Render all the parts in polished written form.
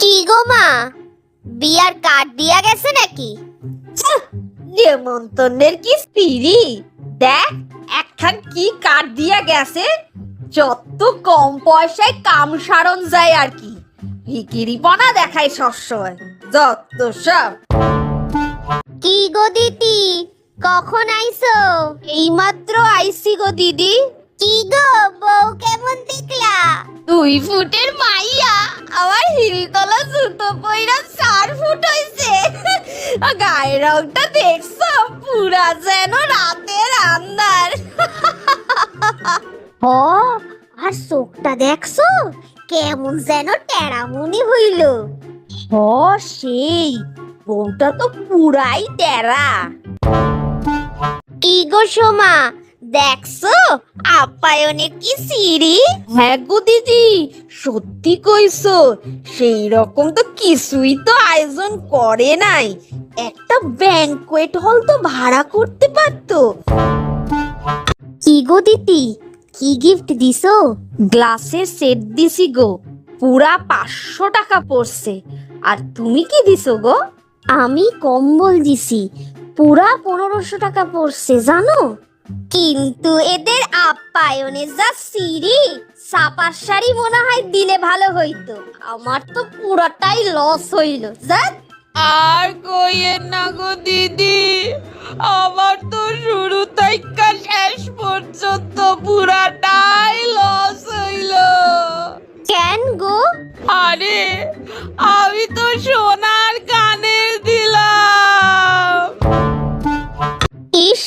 কি গো মা, বিয়ার কার্ড দিয়া গেছে নাকি? নেমন্তন্নের কি স্ত্রী দেখ একখান কি কার্ড দিয়া গেছে। যত কম পয়সায় কাম সারণ যায় আর কি, ভিকিরিপনা দেখায় সবসময় যত সব। কি গো দিদি, কখন আইছো? এইমাত্র আইসি গো দিদি। কি গো বউ কেমন দেখলা? 2 ফুটের মাইয়া আমার হিলতলা জুতো পইরা 4 ফুট হইছে। গায়ের রংটা দেখছো, পুরা যেন রাতের আন্ধার। হ, আর চোখটা দেখছো কেমন যেন টেরামুনি হইল। হ সেই, বউটা তো পুরাই টেরা। কি গো সোমা, দেখছো আপ্যায়নে কি সিঁড়ি? হ্যাঁ গো দিদি, সত্যি কইছো, সেই রকম তো কিছুই তো আয়োজন করে নাই। একটা ব্যাংকুয়েট হল তো ভাড়া করতে পারতো। কি গো দিদি, কি গিফট দিছো? গ্লাসের সেট দিছি গো, পুরা 500 টাকা পড়ছে। আর তুমি কি দিছো গো? আমি কম্বল দিছি, পুরা 1500 টাকা পড়ছে জানো। কিন্তু এদের আপ্যায়নে যা সিঁড়ি, সাপার শাড়ি মনে হয় দিলে ভালো হইতো। আমার তো পুরাটাই লস হইল। যাক, আর কইয়েন না গো দিদি, আমার তো শুরু থেকে শেষ পর্যন্ত পুরাটাই লস হইল। কেন গো? আরে আমি তো সোনার কানের দিলাম। ইস,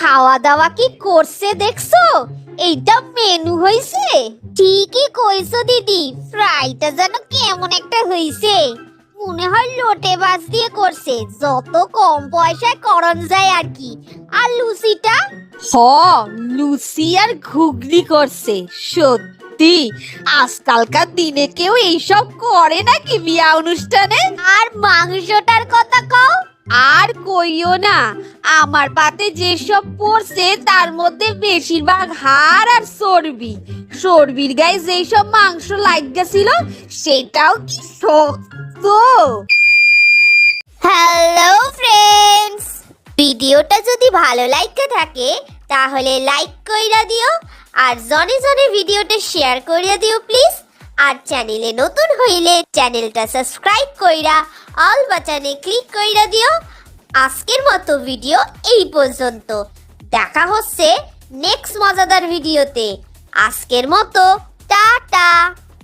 খাওয়া দাওয়া কি করছে দেখছো? এইটা মেনু হইছে। ঠিকই কইছো দিদি, ফ্রাইটা যেন কেমন একটা হইছে, মনে হয় লোটে বাজ দিয়ে করছে। যত কম পয়সায় করন যায় আর কি। আর লুচিটা? হ, লুচি আর ঘুগনি করছে। সত্যি আজকালকার দিনে কেউ এইসব করে নাকি বিয়া অনুষ্ঠানে? আর মাংসটার কথা কও। আর কইও না, আমার পাতে যেসব পড়ছে তার মধ্যে বেশিরভাগ হাড় আর চর্বি। চর্বির গায়ে যেই সব মাংস লাগছিল সেটাও কি শক্ত। হ্যালো ফ্রেন্ডস, ভিডিওটা যদি ভালো লাগে থাকে তাহলে লাইক কইরা দিও, আর জনে জনে ভিডিওটা শেয়ার কইরা দিও প্লিজ। আর চ্যানেলে নতুন হইলে চ্যানেলটা সাবস্ক্রাইব কইরা অল বাটনে ক্লিক কইরা দিও। আজকের মতো ভিডিও এই পর্যন্ত, দেখা হচ্ছে নেক্সট মজাদার ভিডিওতে। আজকের মতো টাটা।